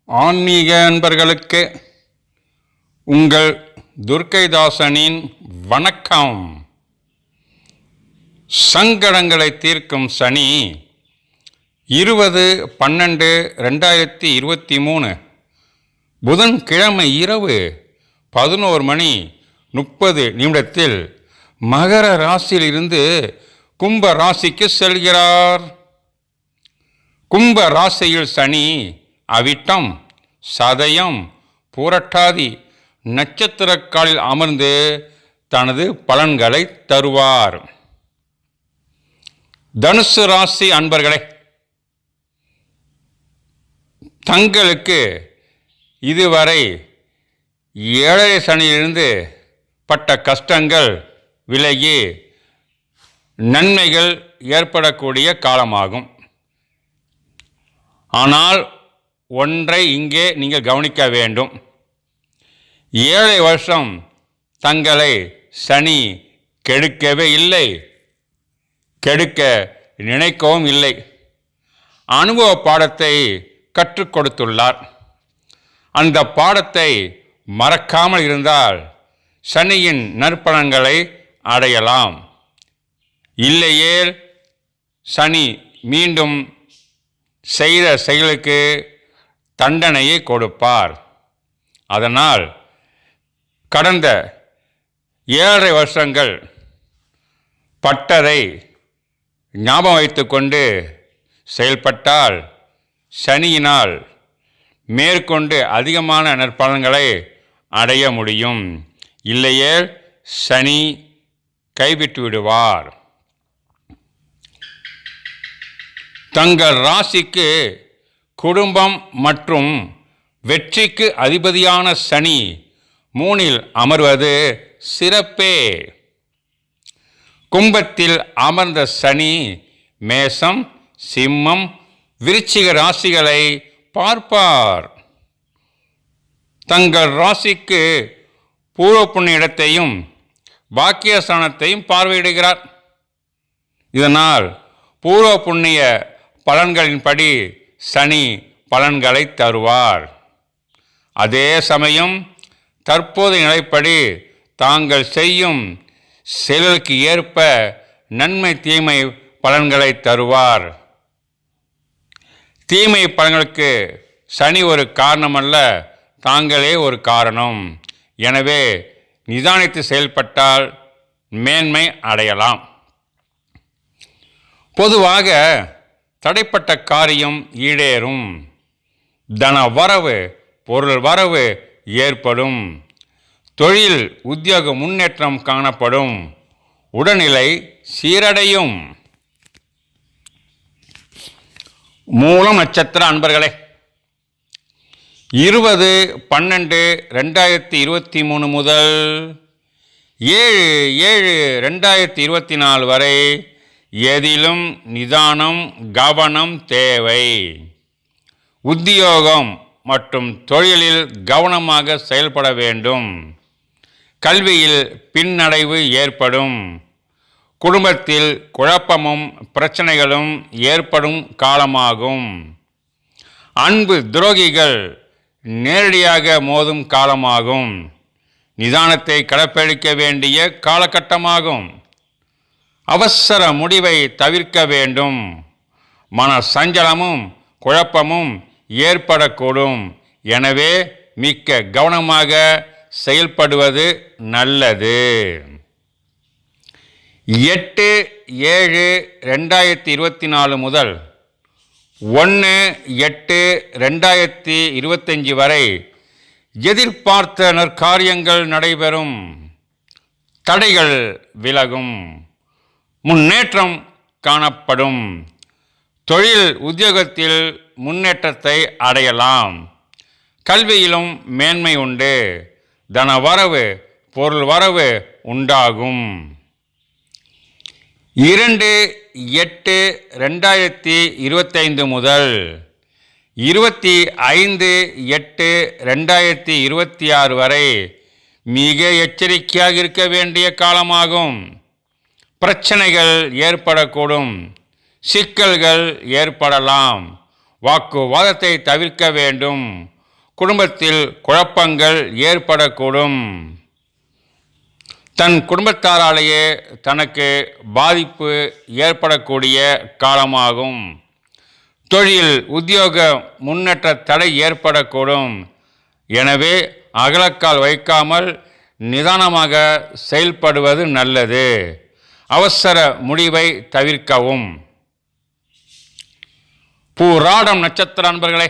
ஆன்மீக அன்பர்களுக்கு உங்கள் துர்க்கைதாசனின் வணக்கம். சங்கடங்களை தீர்க்கும் சனி 20/12/2023 புதன்கிழமை இரவு 11:30 மகர ராசியிலிருந்து கும்ப ராசிக்கு செல்கிறார். கும்ப ராசியில் சனி அவிட்டம், சதயம், பூரட்டாதி நட்சத்திரக்காலில் அமர்ந்து தனது பலன்களை தருவார். தனுசு ராசி அன்பர்களே, தங்களுக்கு இதுவரை ஏழரை சனியிலிருந்து பட்ட கஷ்டங்கள் விலகி நன்மைகள் ஏற்படக்கூடிய காலமாகும். ஆனால் ஒன்றை இங்கே நீங்கள் கவனிக்க வேண்டும். 7 வருஷம் தங்களை சனி கெடுக்கவே இல்லை, கெடுக்க நினைக்கவும் இல்லை. அனுபவ பாடத்தை கற்றுக் கொடுத்துள்ளார். அந்த பாடத்தை மறக்காமல் இருந்தால் சனியின் நற்பலன்களை அடையலாம். இல்லையேல் சனி மீண்டும் செய்த செயலுக்கு தண்டனையை கொடுப்பார். அதனால் கடந்த 7.5 வருஷங்கள் பட்டதை ஞாபகம் வைத்து கொண்டு செயல்பட்டால் சனியினால் மேற்கொண்டு அதிகமான நற்பலன்களை அடைய முடியும். இல்லையே சனி கைவிட்டு விடுவார். தங்கள் ராசிக்கு குடும்பம் மற்றும் வெற்றிக்கு அதிபதியான சனி 3இல் அமர்வது சிறப்பே. கும்பத்தில் அமர்ந்த சனி மேசம், சிம்மம், விருச்சிக ராசிகளை பார்ப்பார். தங்கள் ராசிக்கு பூர்வ புண்ணிய இடத்தையும் பாக்கியஸ்தானத்தையும் பார்வையிடுகிறார். இதனால் பூர்வ புண்ணிய பலன்களின்படி சனி பலன்களை தருவார். அதே சமயம் தற்போதைய நிலைப்படி தாங்கள் செய்யும் செயலுக்கு ஏற்ப நன்மை தீமை பலன்களை தருவார். தீமை பலன்களுக்கு சனி ஒரு காரணமல்ல, தாங்களே ஒரு காரணம். எனவே நிதானித்து செயல்பட்டால் மேன்மை அடையலாம். பொதுவாக தடைப்பட்ட காரியம் ஈடேறும். தன வரவு, பொருள் வரவு ஏற்படும். தொழில் உத்தியோக முன்னேற்றம் காணப்படும். உடல்நிலை சீரடையும். மூலம் நட்சத்திர அன்பர்களே, 20/12/2023 முதல் 7/7/2024 வரை எதிலும் நிதானம், கவனம் தேவை. உத்தியோகம் மற்றும் தொழிலில் கவனமாக செயல்பட வேண்டும். கல்வியில் பின்னடைவு ஏற்படும். குடும்பத்தில் குழப்பமும் பிரச்சனைகளும் ஏற்படும் காலமாகும். அன்பு துரோகிகள் நேரடியாக மோதும் காலமாகும். நிதானத்தை கடைப்பிடிக்க வேண்டிய காலகட்டமாகும். அவசர முடிவை தவிர்க்க வேண்டும். மன சஞ்சலமும் குழப்பமும் ஏற்படக்கூடும். எனவே மிக்க கவனமாக செயல்படுவது நல்லது. 8/7/2024 முதல் 1/8/2025 வரை எதிர்பார்த்த நற்காரியங்கள் நடைபெறும். தடைகள் விலகும். முன்னேற்றம் காணப்படும். தொழில் உத்தியோகத்தில் முன்னேற்றத்தை அடையலாம். கல்வியிலும் மேன்மை உண்டு. தன வரவு, பொருள் வரவு உண்டாகும். 2/8/2025 முதல் 25/8/2026 வரை மிக எச்சரிக்கையாக இருக்க வேண்டிய காலமாகும். பிரச்சனைகள் ஏற்படக்கூடும். சிக்கல்கள் ஏற்படலாம். வாக்குவாதத்தை தவிர்க்க வேண்டும். குடும்பத்தில் குழப்பங்கள் ஏற்படக்கூடும். தன் குடும்பத்தாராலேயே தனக்கு பாதிப்பு ஏற்படக்கூடிய காலமாகும். தொழில் உத்தியோக முன்னேற்ற தடை ஏற்படக்கூடும். எனவே அகலக்கால் வைக்காமல் நிதானமாக செயல்படுவது நல்லது. அவசர முடிவை தவிர்க்கவும். பூராடம் நட்சத்திர அன்பர்களே,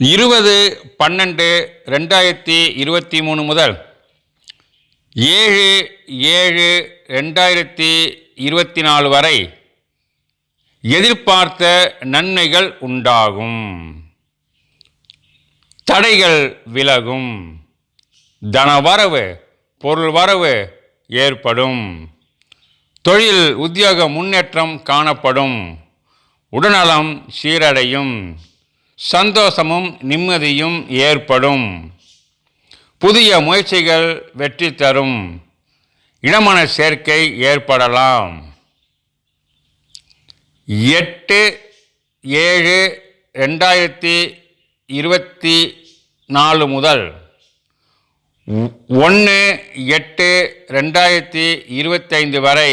இருபது 12/2023 முதல் 7/7/2024 வரை எதிர்பார்த்த நன்மைகள் உண்டாகும். தடைகள் விலகும். தனவரவு பொருள் வரவு ஏற்படும். தொழில் உத்தியோக முன்னேற்றம் காணப்படும். உடல்நலம் சீரடையும். சந்தோஷமும் நிம்மதியும் ஏற்படும். புதிய முயற்சிகள் வெற்றி தரும். இனமன சேர்க்கை ஏற்படலாம். 8/7/2024 முதல் 1/8/2025 வரை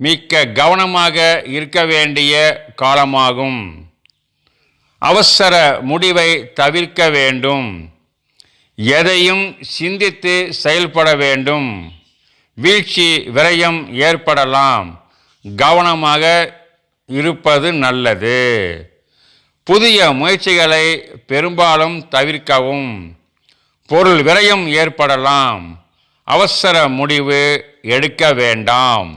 மிக்க கவனமாக இருக்க வேண்டிய காலமாகும். அவசர முடிவை தவிர்க்க வேண்டும். எதையும் சிந்தித்து செயல்பட வேண்டும். வீழ்ச்சி விரயம் ஏற்படலாம். கவனமாக இருப்பது நல்லது. புதிய முயற்சிகளை பெரும்பாலும் தவிர்க்கவும். பொருள் விரயம் ஏற்படலாம். அவசர முடிவு எடுக்க வேண்டாம்.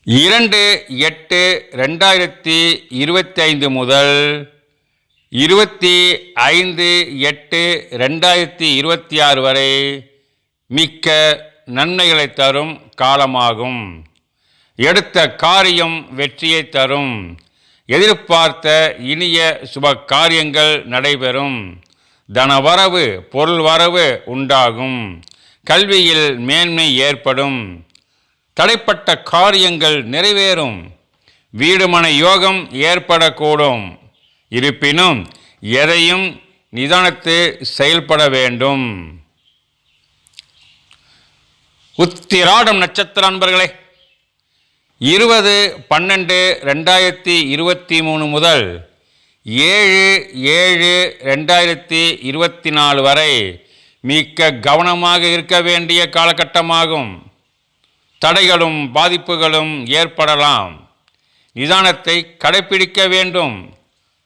2/8/2025 முதல் 25/8/2026 வரை மிக்க நன்மைகளை தரும் காலமாகும். எடுத்த காரியம் வெற்றியை தரும். எதிர்பார்த்த இனிய சுப காரியங்கள் நடைபெறும். தனவரவு பொருள் வரவு உண்டாகும். கல்வியில் மேன்மை ஏற்படும். தடைப்பட்ட காரியங்கள் நிறைவேறும். வீடுமன யோகம் ஏற்படக்கூடும். இருப்பினும் எதையும் நிதானித்து செயல்பட வேண்டும். உத்திராடம் நட்சத்திர அன்பர்களே, 20/12/2023 முதல் 7/7/2024 வரை மிக்க கவனமாக இருக்க வேண்டிய காலகட்டமாகும். தடைகளும் பாதிப்புகளும் ஏற்படலாம். நிதானத்தை கடைப்பிடிக்க வேண்டும்.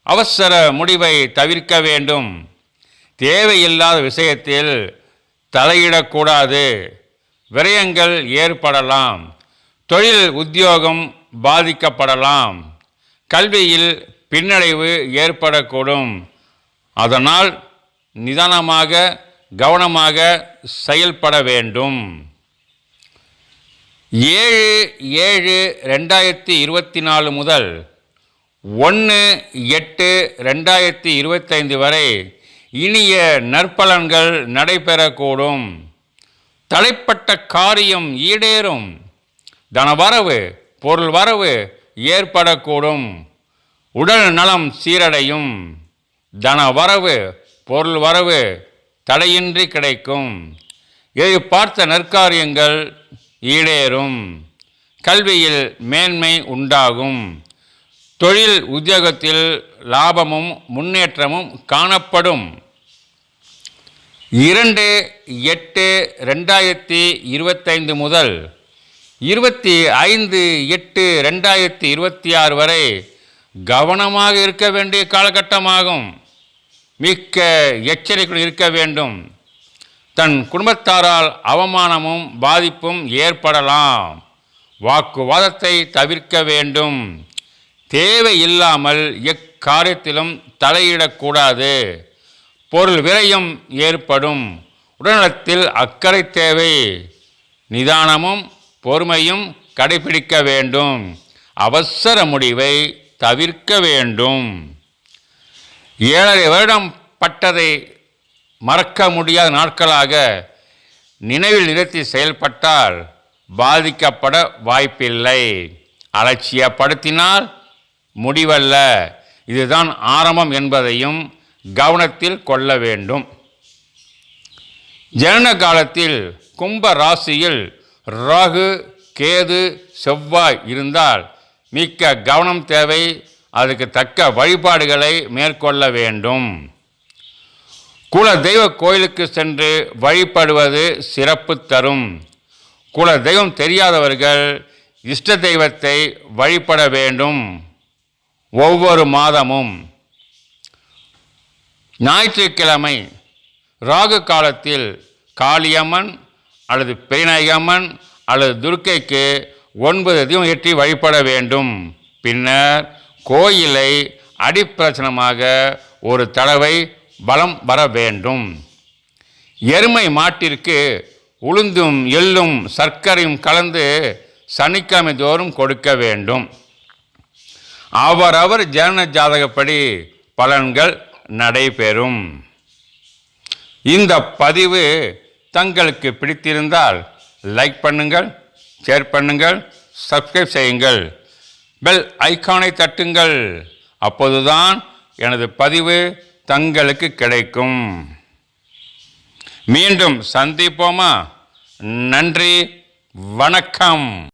அவசர முடிவை தவிர்க்க வேண்டும். தேவையில்லாத விஷயத்தில் தலையிடக்கூடாது. விரயங்கள் ஏற்படலாம். தொழில் உத்தியோகம் பாதிக்கப்படலாம். கல்வியில் பின்னடைவு ஏற்படக்கூடும். அதனால் நிதானமாக கவனமாக செயல்பட வேண்டும். 7/7/2024 முதல் 1/8/2025 வரை இனிய நற்பலன்கள் நடைபெறக்கூடும். தடைப்பட்ட காரியம் ஈடேறும். தனவரவு பொருள் வரவு ஏற்படக்கூடும். உடல் நலம் சீரடையும். தனவரவு பொருள் வரவு தடையின்றி கிடைக்கும். எதிர்பார்த்த நற்காரியங்கள் ஈடேறும். கல்வியில் மேன்மை உண்டாகும். தொழில் உத்தியோகத்தில் லாபமும் முன்னேற்றமும் காணப்படும். 2/8/2025 முதல் 25/8/2026 வரை கவனமாக இருக்க வேண்டிய காலகட்டமாகும். மிக்க எச்சரிக்கையுடன் இருக்க வேண்டும். தன் குடும்பத்தாரால் அவமானமும் பாதிப்பும் ஏற்படலாம். வாக்குவாதத்தை தவிர்க்க வேண்டும். தேவையில்லாமல் எக்காரியத்திலும் தலையிடக்கூடாது. பொருள் விரயம் ஏற்படும். உடல்நலத்தில் அக்கறை தேவை. நிதானமும் பொறுமையும் கடைபிடிக்க வேண்டும். அவசர முடிவை தவிர்க்க வேண்டும். 7.5 வருடம் பட்டதை மறக்க முடியாத நாட்களாக நினைவில் நிறுத்தி செயல்பட்டால் பாதிக்கப்பட வாய்ப்பில்லை. அலட்சியப்படுத்தினால் முடிவல்ல, இதுதான் ஆரம்பம் என்பதையும் கவனத்தில் கொள்ள வேண்டும். ஜனன காலத்தில் கும்ப ராசியில் ராகு, கேது, செவ்வாய் இருந்தால் மிக்க கவனம் தேவை. அதுக்கு தக்க வழிபாடுகளை மேற்கொள்ள வேண்டும். குல தெய்வ கோயிலுக்கு சென்று வழிபடுவது சிறப்பு தரும். குல தெய்வம் தெரியாதவர்கள் இஷ்ட தெய்வத்தை வழிபட வேண்டும். ஒவ்வொரு மாதமும் ஞாயிற்றுக்கிழமை ராகு காலத்தில் காளியம்மன் அல்லது பெரியநாயகம்மன் அல்லது துர்க்கைக்கு 9 தீபம் ஏற்றி வழிபட வேண்டும். பின்னர் கோயிலை அடிப்பிரச்சனமாக ஒரு தடவை வலம் வர வேண்டும். எருமை மாட்டிற்கு உளுந்தும் எள்ளும் சர்க்கரையும் கலந்து சனிக்கிழமை தோறும் கொடுக்க வேண்டும். அவரவர் ஜனன ஜாதகப்படி பலன்கள் நடைபெறும். இந்த பதிவு தங்களுக்கு பிடித்திருந்தால் லைக் பண்ணுங்கள், ஷேர் பண்ணுங்கள், சப்ஸ்கிரைப் செய்யுங்கள், பெல் ஐகானை தட்டுங்கள். அப்போதுதான் எனது பதிவு தங்களுக்கு கிடைக்கும். மீண்டும் சந்திப்போமா? நன்றி, வணக்கம்.